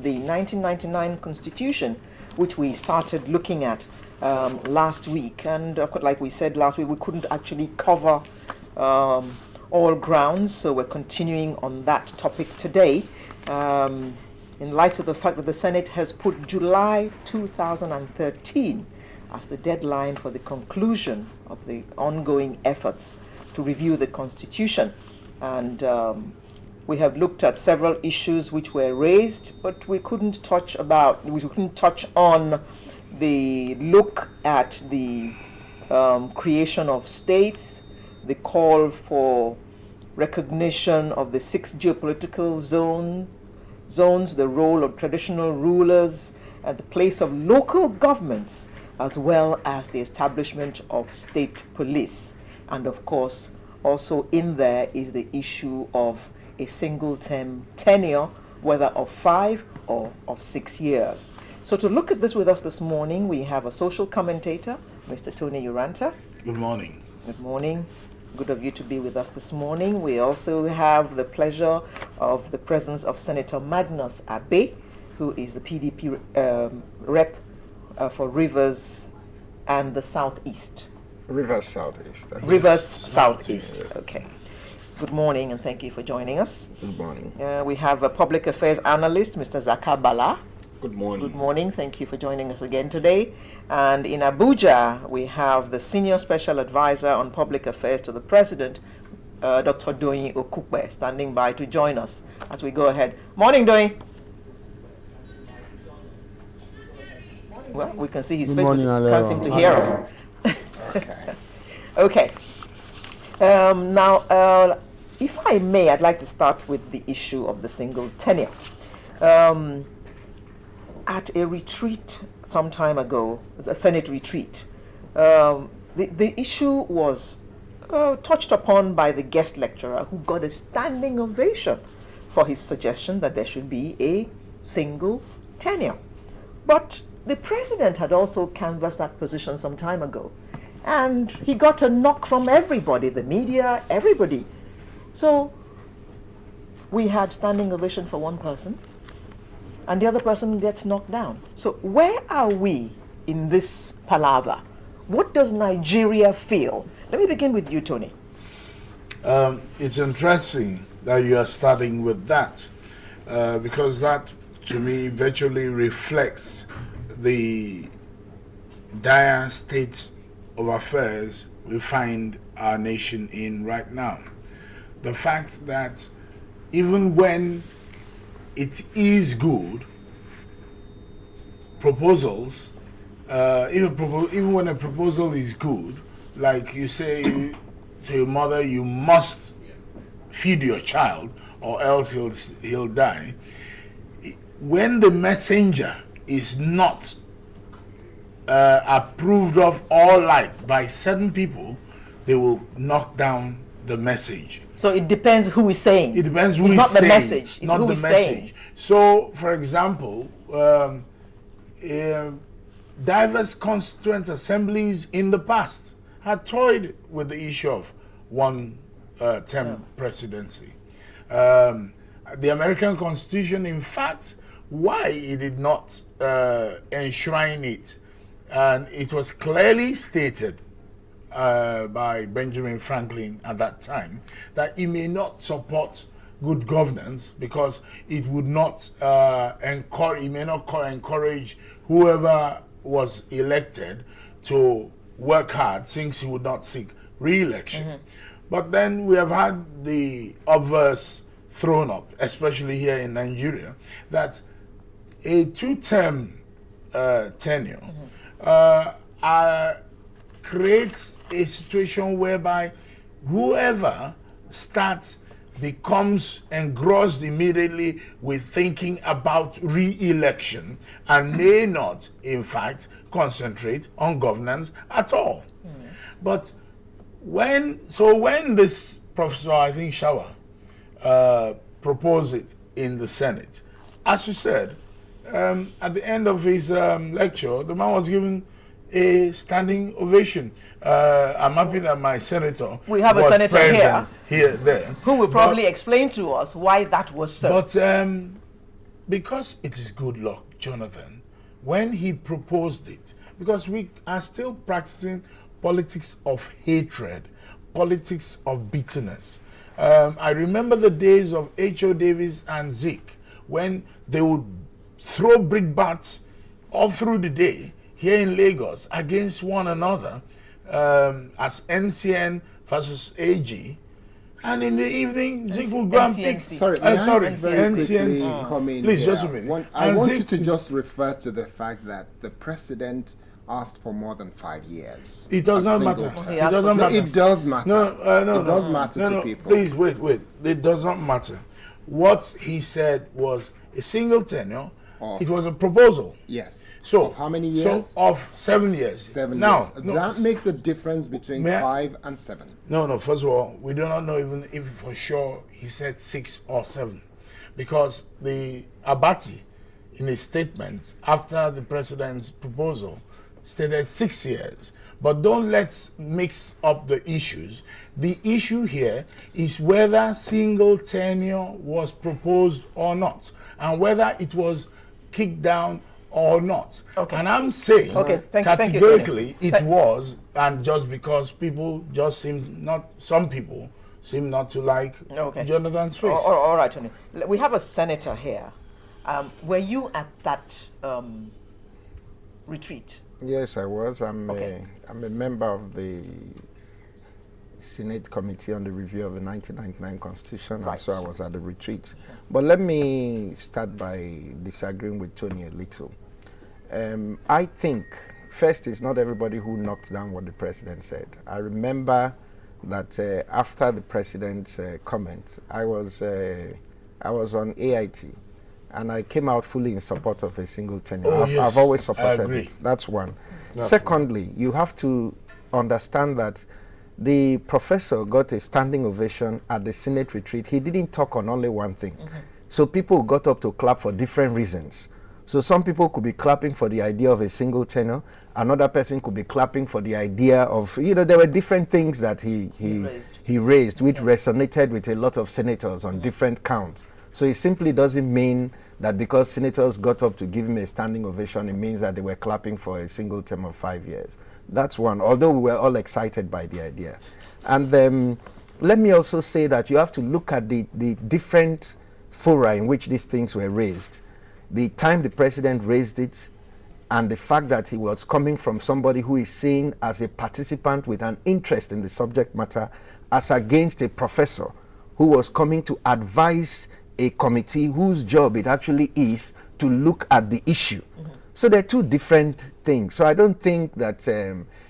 the 1999 Constitution, which we started looking at last week. And like we said last week, we couldn't actually cover all grounds, so we're continuing on that topic today. In light of the fact that the Senate has put July 2013 as the deadline for the conclusion of the ongoing efforts to review the Constitution. And we have looked at several issues which were raised, but we couldn't touch on the look at the creation of states, the call for recognition of the 6 geopolitical zones, the role of traditional rulers, and the place of local governments, as well as the establishment of state police. And of course, also in there is the issue of a single term tenure, whether of 5 or of 6 years. So to look at this with us this morning, we have a social commentator, Mr. Doyin Uranta. Good morning. Good morning. Good of you to be with us this morning. We also have the pleasure of the presence of Senator Magnus Abe, who is the PDP rep for Rivers and the Southeast. Rivers Southeast. Rivers Southeast. Okay. Good morning, and thank you for joining us. Good morning. We have a public affairs analyst, Mr. Zaka Bala. Good morning. Good morning. Thank you for joining us again today. And in Abuja, we have the Senior Special Advisor on Public Affairs to the President, Dr. Doyin Okupe, standing by to join us as we go ahead. Morning, Doyin. Well, we can see his face, but he can't seem to hear us. Okay. Okay. Now, if I may, I'd like to start with the issue of the single tenure. At a retreat some time ago, a Senate retreat, the issue was touched upon by the guest lecturer, who got a standing ovation for his suggestion that there should be a single tenure. But the president had also canvassed that position some time ago, and he got a knock from everybody, the media, everybody. So we had standing ovation for one person, and the other person gets knocked down. So where are we in this palaver? What does Nigeria feel? Let me begin with you, Tony. It's interesting that you are starting with that, because that, to me, virtually reflects the dire state of affairs we find our nation in right now. The fact that even when it is good, proposals, even when a proposal is good, like you say to your mother, you must feed your child or else he'll die. When the messenger is not approved of or liked by certain people, they will knock down the message. So it depends who is saying. It depends who it's is not saying. The message. It's not who the is message. Saying. So, for example, diverse constituent assemblies in the past had toyed with the issue of one-term presidency. The American Constitution, in fact, why it did not enshrine it, and it was clearly stated by Benjamin Franklin at that time that he may not support good governance because it would not encourage whoever was elected to work hard, since he would not seek re-election. Mm-hmm. But then we have had the obverse thrown up, especially here in Nigeria, that a 2-term tenure creates a situation whereby whoever starts becomes engrossed immediately with thinking about re-election and may not, in fact, concentrate on governance at all. But when this Professor, I think, Shawa, proposed it in the Senate, as you said, at the end of his lecture, the man was given a standing ovation. I'm happy that my senator we have a senator here there, who will probably explain to us why that was so. But because it is good luck, Jonathan, when he proposed it, because we are still practicing politics of hatred, politics of bitterness. I remember the days of H.O. Davis and Zeke, when they would throw brickbats all through the day here in Lagos against one another, as NCN versus AG. And in the evening, Zeke would go and pick. NCNC. Sorry, NCNC. come in Please, here. just a minute. I And want Zeke- you to just refer to the fact that the president asked for more than 5 years. It does A not single matter. term. He It asked doesn't for No, matter. it does matter. No, It does matter to people. Please, wait. It does not matter. What he said was a single tenure. Of- It was a proposal. Yes. So Of how many years? So of 7 years. 7 now, years. No, That makes a difference between May I- 5 and 7. no. First of all, we do not know even if for sure he said 6 or 7, because the Abati, in his statement after the president's proposal, stated 6 years. But don't let's mix up the issues. The issue here is whether single tenure was proposed or not, and whether it was kicked down or not. Okay. And I'm saying Okay, thank you, categorically Tony. it was, and just because people just some people seem not to like Okay. Jonathan's face. All right, Tony. We have a senator here. Were you at that retreat? Yes, I was. I'm Okay. a member of the Senate Committee on the Review of the 1999 Constitution, Right. and so I was at the retreat. But let me start by disagreeing with Tony a little. I think, first, it's not everybody who knocked down what the president said. I remember that after the president's comment, I was on AIT, and I came out fully in support of a single tenure. Oh, I've yes, always I supported agree. it. That's one. That's Secondly, you have to understand that the professor got a standing ovation at the Senate retreat. He didn't talk on only one thing. So people got up to clap for different reasons. So some people could be clapping for the idea of a single tenure. Another person could be clapping for the idea of, there were different things that he raised, which resonated with a lot of senators on different counts. So it simply doesn't mean that because senators got up to give him a standing ovation, it means that they were clapping for a single term of 5 years. That's one, although we were all excited by the idea. And let me also say that you have to look at the different fora in which these things were raised. The time the president raised it, and the fact that he was coming from somebody who is seen as a participant with an interest in the subject matter, as against a professor who was coming to advise a committee whose job it actually is to look at the issue. So they're two different things. So I don't think that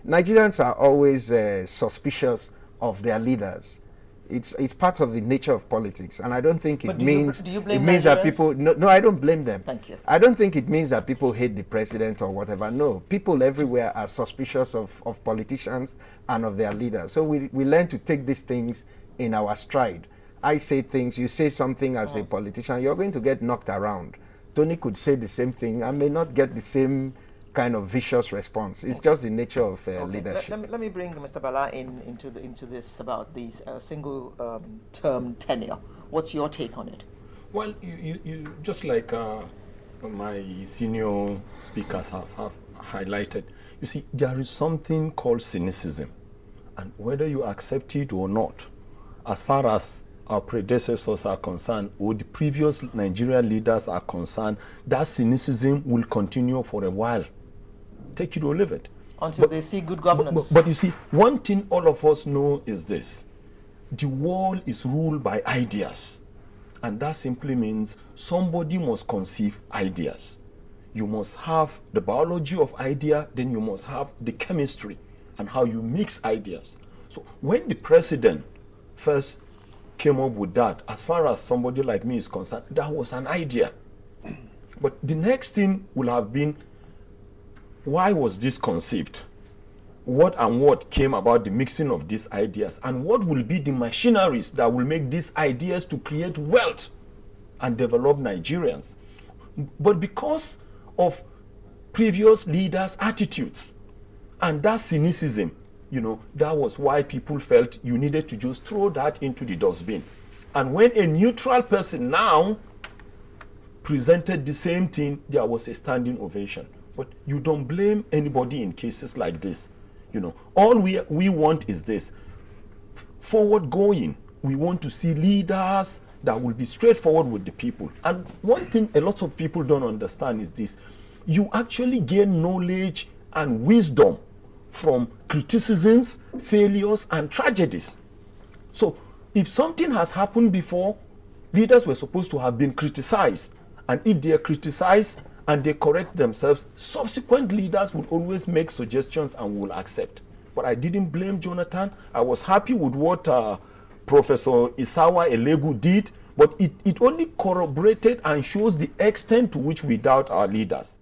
Nigerians are always suspicious of their leaders. It's part of the nature of politics, and I don't think But it do you means blame it means that Nigerians? people. No, I don't blame them. Thank you. I don't think it means that people hate the president or whatever. No, people everywhere are suspicious of politicians and of their leaders. So we learn to take these things in our stride. I say things, you say something as a politician, you're going to get knocked around. Tony could say the same thing and may not get the same kind of vicious response. It's just the nature of leadership. Let me bring Mr. Bala into this about these single term tenure. What's your take on it? Well, you just like my senior speakers have highlighted, you see, there is something called cynicism. And whether you accept it or not, as far as our predecessors are concerned, or the previous Nigerian leaders are concerned, that cynicism will continue for a while. Take it or leave it. Until they see good governance. But you see, one thing all of us know is this. The world is ruled by ideas. And that simply means somebody must conceive ideas. You must have the biology of idea, then you must have the chemistry and how you mix ideas. So when the president first came up with that, as far as somebody like me is concerned, that was an idea. But the next thing will have been, why was this conceived? What came about the mixing of these ideas, and what will be the machineries that will make these ideas to create wealth and develop Nigerians? But because of previous leaders' attitudes and that cynicism, that was why people felt you needed to just throw that into the dustbin. And when a neutral person now presented the same thing, there was a standing ovation. But you don't blame anybody in cases like this. All we want is this. Forward going. We want to see leaders that will be straightforward with the people. And one thing a lot of people don't understand is this. You actually gain knowledge and wisdom from criticisms, failures, and tragedies. So if something has happened before, leaders were supposed to have been criticized. And if they are criticized and they correct themselves, subsequent leaders will always make suggestions and will accept. But I didn't blame Jonathan. I was happy with what Professor Isawa Elegu did, but it only corroborated and shows the extent to which we doubt our leaders.